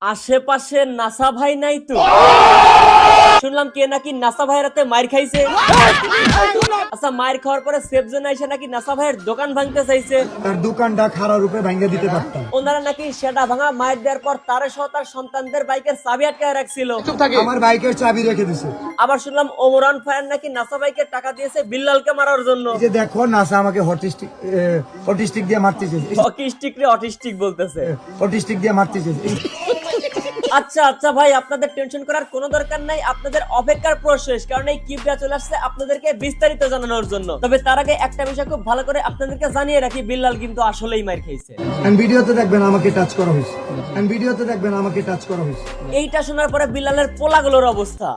আশেপাশে নাসা ভাই নাই তো? শুনলাম কে নাকি নাসা ভাইয়ের হাতে মার খাইছে। আচ্ছা, মার খাওয়ার পরে সেফ জোনে এসে নাকি নাসা ভাইয়ের দোকান ভাঙতে চাইছে। তার দোকানটা খারাপ রূপে ভাঙিয়ে দিতে পারতাম। ওনারা নাকি সেটা ভাঙা মার দেওয়ার পর তার সহ তার সন্তানদের বাইকের চাবি আটকায় রাখছিল। আমার বাইকের চাবি রেখে দিছে। আবার শুনলাম ওমরান ফায়ার নাকি নাসা ভাইকে টাকা দিয়েছে বিল্লালকে মারার জন্য। এই যে দেখো নাসা আমাকে অটিস্টিক দিয়ে মারতেছে। অটিস্টিক বলতেছে। অটিস্টিক দিয়ে মারতেছে। আচ্ছা আচ্ছা ভাই, আপনাদের টেনশন করার কোনো দরকার নাই, আপনাদের অপেক্ষার প্রশেষ, কারণ এই কিবরা চলে আসছে আপনাদেরকে বিস্তারিত জানানোর জন্য। তবে তার আগে একটা বিষয় খুব ভালো করে আপনাদেরকে জানিয়ে রাখি, বিল্লাল কিন্তু আসলেই মার খাইছে। ভিডিওতে দেখবেন আমাকে টাচ করা হয়েছে। ভিডিওতে দেখবেন আমাকে টাচ করা হয়েছে। এইটা শোনার পরে বিল্লালের পোলাগুলোর অবস্থা।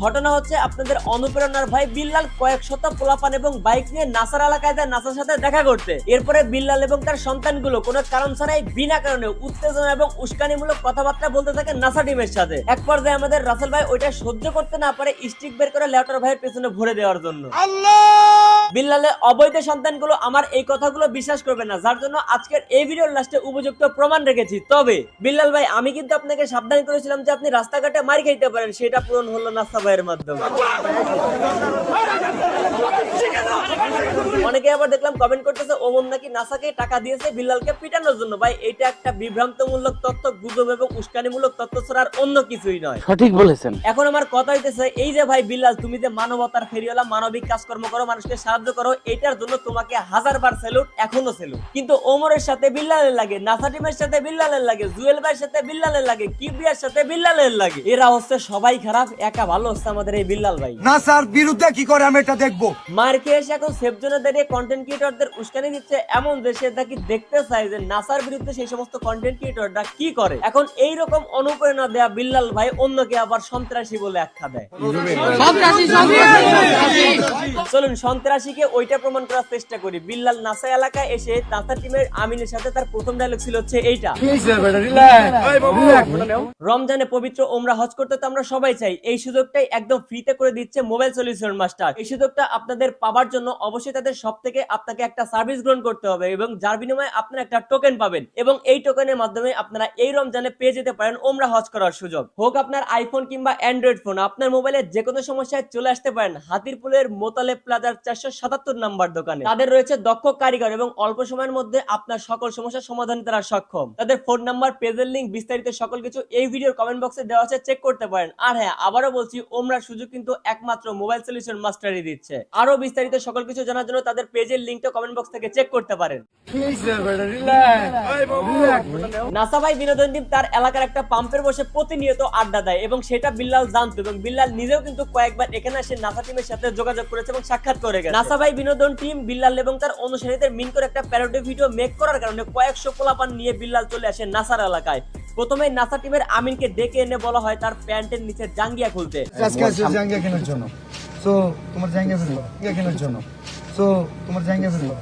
ঘটনা হচ্ছে আপনাদের অনুপ্রেরণার ভাই বিল্লাল কয়েক শত পোলাপান এবং বাইক নিয়ে নাসার এলাকায় যায় নাসার সাথে দেখা করতে। এরপরে বিল্লাল এবং তার সন্তানগুলো কোনো কারণ ছাড়াই বিনা কারণে উত্তেজনা এবং উস্কানিমূলক কথাবার্তা বলতে থাকে নাসা টিমের সাথে। এক পর্যায়ে আমাদের রাসেল ভাই ওইটা সহ্য করতে না পারে স্টিক বের করে লেউটার ভাইয়ের পেছনে ভরে দেওয়ার জন্য। বিল্লালের অবৈধ সন্তানগুলো আমার এই কথাগুলো বিশ্বাস করবে না, যার জন্য আজকের এই ভিডিওর লাস্টে উপযুক্ত প্রমাণ রেখেছি। তবে বিল্লাল ভাই, আমি কিন্তু আপনাকে সাবধান করেছিলাম যে আপনি রাস্তাঘাটে মার খাইতে পারেন, সেটা পূরণ হলো নাসা ভাইয়ের মাধ্যমে। অনেকে আবার দেখলাম কমেন্ট করতেছে ওমন নাকি নাসাকে টাকা দিয়েছে বিল্লালকে পিটানোর জন্য। ভাই, এটা একটা বিভ্রান্তমূলক তথ্য, গুজব এবং উস্কানিমূলক তথ্য ছাড়া আর অন্য কিছুই নয়। সঠিক বলেছেন। এখন আমার কথা হইতেছে, এই যে ভাই বিল্লাল, তুমি যে মানবতার ফেরিওয়ালা, মানবিক কাজকর্ম করো, মানুষকে সাহায্য করো, এটার জন্য তোমাকে হাজারবার স্যালুট, এখনো স্যালুট। কিন্তু ওমরের সাথে বিল্লালের লাগে, নাসা টিমের সাথে বিল্লালের লাগে, জুয়েল ভাইয়ের সাথে বিল্লালের লাগে, কিবরিয়ার সাথে বিল্লালের লাগে। এরা হচ্ছে সবাই খারাপ, একা ভালো হচ্ছে আমাদের এই বিল্লাল ভাই। নাসার বিরুদ্ধে কি করে আমি এটা দেখবো। মার খেয়ে এসে এখন সেফ জোনে দাঁড়িয়ে কন্টেন্ট ক্রিয়েটরদের উস্কানি দিচ্ছে, এমন দেশে নাকি দেখতে চাই যে নাসার বিরুদ্ধে সেই সমস্ত কন্টেন্ট ক্রিয়েটররা কি করে। এখন এই রকম অনুপ্রেরণা দেয়া বিল্লাল ভাই অন্যকে আবার সন্ত্রাসী বলে আখ্যা দেয়। চলুন সন্ত্রাসীকে ওইটা প্রমাণ করার চেষ্টা করি। বিল্লাল নাসা এলাকায় এসে নাসা টিমের আমিনের সাথে তার প্রথম ডায়লগ ছিল হচ্ছে এইটা। রমজানে পবিত্র ওমরা হজ করতে তো আমরা সবাই চাই, এই সুযোগটাই একদম ফ্রিতে করে দিচ্ছে মোবাইল সলিউশন মাস্টার। এই সুযোগটা আপনাদের পাওয়ার জন্য অবশ্যই তাদের সব থেকে আপনাকে একটা সার্ভিস গ্রহণ করতে হবে এবং যার বিনিময়ে আপনারা একটা টোকেন পাবেন এবং এই টোকেনের মাধ্যমে আপনারা এই রমজানে পেয়ে যেতে পারেন ওমরা হজ করার সুযোগ। হোক আপনার আইফোন কিংবা অ্যান্ড্রয়েড ফোন, আপনার মোবাইলে যে কোনো সমস্যায় চলে আসতে পারেন হাতিরপুলের মোতালেব প্লাজার 477 নাম্বার দোকানে। তাদের রয়েছে দক্ষ কারিগর এবং অল্প সময়ের মধ্যে আপনার সকল সমস্যার সমাধানে তারা সক্ষম। তাদের ফোন নাম্বার, পেজের লিংক, বিস্তারিত সকল কিছু এই ভিডিওর কমেন্ট বক্সে দেওয়া আছে, চেক করতে পারেন। আর হ্যাঁ, আবারও বলছি, ওমরার সুযোগ কিন্তু একমাত্র মোবাইল সলিউশন মাস্টারই দিচ্ছে। আরো বিস্তারিত সকল কিছু জানার জন্য তাদের পেজের লিংকটা কমেন্ট বক্স থেকে চেক করতে পারেন। নাসা ভাই বিনোদন টিম তার এলাকার একটা পাম্পের বসে প্রতিনিয়ত আড্ডা দেয় এবং সেটা বিল্লাল জানতো এবং বিল্লাল নিজেও কিন্তু কয়েকবার এখানে এসে নাসা টিমের সাথে যোগাযোগ করেছে এবং সাক্ষাৎ করে গেছে। নাসা ভাই বিনোদন টিম বিল্লাল এবং তার অনুসারীদের মিন করে একটা প্যারোডি ভিডিও মেক করার কারণে কয়েকশো পোলাপান নিয়ে বিল্লাল চলে আসে নাসার এলাকায়। প্রথমে নাসা টিমের আমিনকে ডেকে এনে বলা হয় তার প্যান্টের নিচে জাঙ্গিয়া খুলতে। জাঙ্গিয়া কেনার জন্য সো তোমার জাঙ্গিয়া ফেলবো কেনার জন্য সো তোমার জাঙ্গিয়া ফেলবো।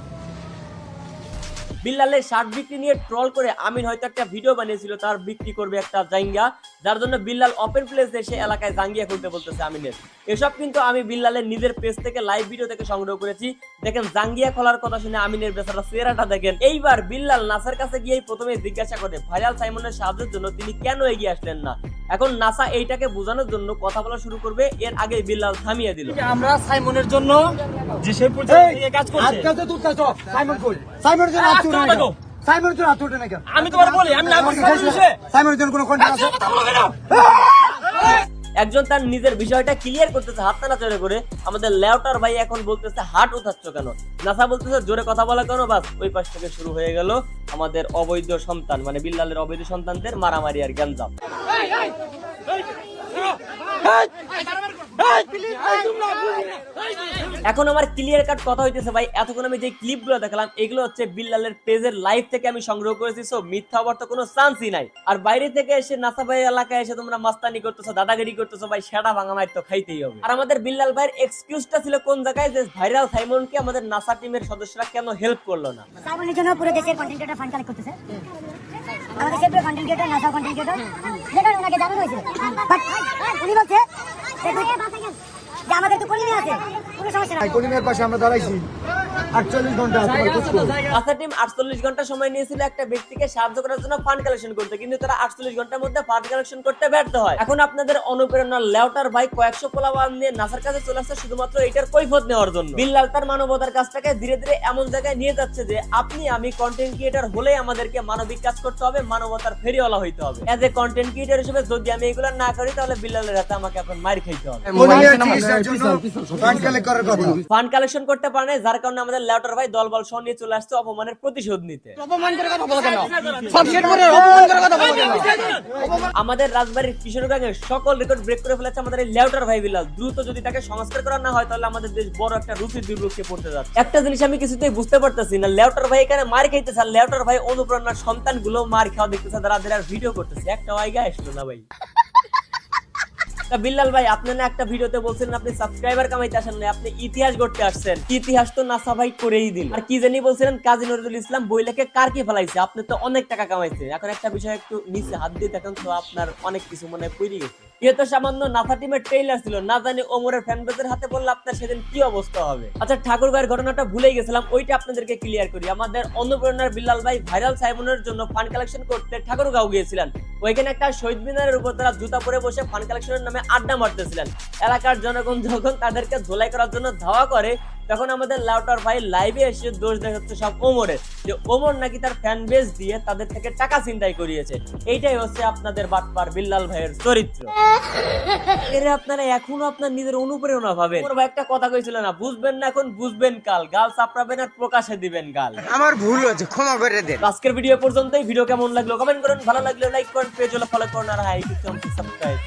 বিল্লালের শার্ট বিক্রি নিয়ে ট্রল করে আমিন হয়তো একটা ভিডিও বানিয়েছিল তার বিক্রি করবে একটা জাঙ্গিয়া, যার জন্য বিল্লাল ওপেন প্লেসে এসে এলাকায় জাঙ্গিয়া খুলতে বলতেছে আমিনের। এসব কিন্তু আমি বিল্লালের নিজের পেজ থেকে লাইভ ভিডিও থেকে সংগ্রহ করেছি। দেখেন জাঙ্গিয়া খোলার কথা শুনে আমিনের বেচারা চেহারাটা দেখেন। এইবার বিল্লাল নাসার কাছে গিয়েই প্রথমে জিজ্ঞাসা করে ভাইরাল সাইমনের সাহায্যের জন্য তিনি কেন এগিয়ে আসলেন না। এখন নাসা এইটাকে বোঝানোর জন্য কথা বলা শুরু করবে, এর আগে বিল্লাল থামিয়ে দিল। আমরা সাইমনের জন্য যে সেই পর্যায়ে কাজ করছি। আজকে তো সাইমন কই? সাইমনের জন্য আত্মুট না কেন? সাইমনের জন্য আত্মুট না কেন? আমি তোমার বলি, আমি না বলছি সাইমনের জন্য কোনো কন্টেন্ট আছে? একজন তার নিজের বিষয়টা ক্লিয়ার করতেছে হাত নাড়াচাড়া করে। আমাদের লেউটার ভাই এখন বলতেছে হাট উঠাচ্ছ কেন? নাসা বলতেছে জোরে কথা বলা কেন? বাস ওই পাশ থেকে শুরু হয়ে গেল আমাদের অবৈধ সন্তান মানে বিল্লালের অবৈধ সন্তানদের মারামারি আর গ্যাঞ্জাম। এখন আমার ক্লিয়ার কাট কথা হইতেছে ভাই, এতক্ষণ আমি যে ক্লিপগুলো দেখালাম এগুলো হচ্ছে বিল্লালের পেজের লাইভ থেকে আমি সংগ্রহ করেছি। সো মিথ্যা হবার তো কোনো চান্সই নাই। আর বাইরে থেকে এসে নাসা ভাই এলাকায় এসে তোমরা মাস্তানি করতেছো, দাদাগিরি করতেছো, ভাই সেটা ভাঙা মাইর তো খাইতেই হবে। আর আমাদের বিল্লাল ভাইয়ের এক্সকিউজটা ছিল কোন জায়গায়, যে ভাইরাল সাইমনকে আমাদের নাসা টিমের সদস্যরা কেন হেল্প করলো না। সাইমনের জন্য পুরো দেশের কন্টেন্ট ক্রিয়েটর ফান্ড কালেক্ট করতেছে। আমাদের দেশের পুরো content creator, NASA content creator, যেটা ওনাকে জানানো হয়েছিল। বাট উনি বলছে যে আমাদের তো কলিমে আছে, কোনো সমস্যা নাই। কলিমের পাশে আমরা দাঁড়াইছি, 48 ঘন্টা তোমার খোঁজ করো। নাসা টিম 48 ঘন্টা সময় নিয়েছিল একটা ব্যক্তিকে সাহায্য করার জন্য ফান্ড কালেকশন করতে, কিন্তু তারা 48 ঘন্টার মধ্যে ফান্ড কালেকশন করতে ব্যর্থ হয়। এখন আপনাদের অনুপ্রেরণার লেউটার ভাই কয়েকশো পোলাপান নিয়ে নাসার কাছে চলে আসছে শুধুমাত্র এটার কৈফিয়ত নেওয়ার জন্য। বিল্লাল তার মানবতার কাজটাকে ধীরে ধীরে এমন জায়গায় নিয়ে যাচ্ছে যে আপনি আমি কন্টেন্ট ক্রিয়েটর হলেই আমাদেরকে মানবিক কাজ করতে হবে, মানবতার ফেরিওয়ালা হইতে হবে। এজ এ কন্টেন্ট ক্রিয়েটর হিসেবে যদি আমি এগুলো না করি তাহলে বিল্লালের হাতে আমাকে এখন মার খাইতে হবে। কোরিয়া চিকিৎসার জন্য ফান্ড কালেক্ট করার কথা। ফান্ড কালেকশন করতে পারে না, যার কারণে আমাদের লেউটার ভাই দলবল সহ নিয়ে চলে আসছে অপমানের প্রতিশোধ নিতে। আমাদের রাজবাড়ির কিশোরগঞ্জের সকল রেকর্ড ব্রেক করে ফেলেছে আমাদের এই লেউটার ভাই বিল্লাল। দ্রুত যদি তাকে সংস্কার করা না হয় তাহলে আমাদের দেশ বড় একটা রুচির দুর্ভোগে পড়তে যাচ্ছে। একটা জিনিস আমি কিছুতেই বুঝতে পারতেছি না, লেউটার ভাই এখানে মার খাইতেছে আর লেউটার ভাই অনুপ্রেরণার সন্তানগুলো মার খাওয়া দেখতেছে, তারা ভিডিও করতেছে। একটা ওয়াইগা আসলো না ভাই। বিল্লাল ভাই আপনি না একটা ভিডিওতে বলছিলেন আপনি সাবস্ক্রাইবার কামাইতে আসেন না, আপনি ইতিহাস গড়তে আসছেন। ইতিহাস তো নাসা ভাই করেই দিল। আর কি জানি বলছিলেন কাজী নজরুল ইসলাম বই লেখে কার কি ফেলাইছে, আপনি তো অনেক টাকা কামাইছেন। এখন একটা বিষয় একটু নিচে হাত দিয়ে দেখেন তো আপনার অনেক কিছু মনে হয় পড়ে গেছে। এটা তো সামান্য নাসা টিমের ট্রেইলার ছিল, না জানি ওমরের ফ্যান বেজের হাতে পড়লে আপনার সেদিন কি অবস্থা হবে। আচ্ছা ঠাকুর ভাইয়ের ঘটনাটা ভুলেই গেছিলাম, ওইটা আপনাদেরকে ক্লিয়ার করি। আমাদের অনুপ্রেরণার বিল্লাল ভাই ভাইরাল সাইমনের জন্য ফান্ড কালেকশন করতে ঠাকুরগাঁও গিয়েছিলেন। ওইখানে একটা শহীদ মিনারের উপর তারা জুতা পরে বসে ফান্ড কালেকশনের নামে আড্ডা মারতেছিলেন। এলাকার জনগণ যখন তাদেরকে ধোলাই করার জন্য ধাওয়া করে তখন আমাদের লাউটার ভাই লাইভে এসে দোষ দেখাচ্ছে সব ওমরের, যে ওমর নাকি তার ফ্যান বেস দিয়ে তাদের থেকে টাকা ছিনতাই করিয়েছে। এইটাই হচ্ছে আপনাদের বাটপার বিল্লাল ভাইয়ের চরিত্র। এর আপনারা এখনো আপনার নিজের অনুপ্রেরণা ভাবেন। ওমর ভাই একটা কথা কইছিল না, বুঝবেন না এখন বুঝবেন কাল, গাল চাপড়াবেন আর প্রকাশে দিবেন গাল। আমার ভুল হয়েছে, ক্ষমা করে দেন। আজকের ভিডিও পর্যন্তই। ভিডিও কেমন লাগলো কমেন্ট করুন, ভালো লাগলে লাইক করুন, পেজ হলে ফলো করুন আর হাই সাবস্ক্রাইব।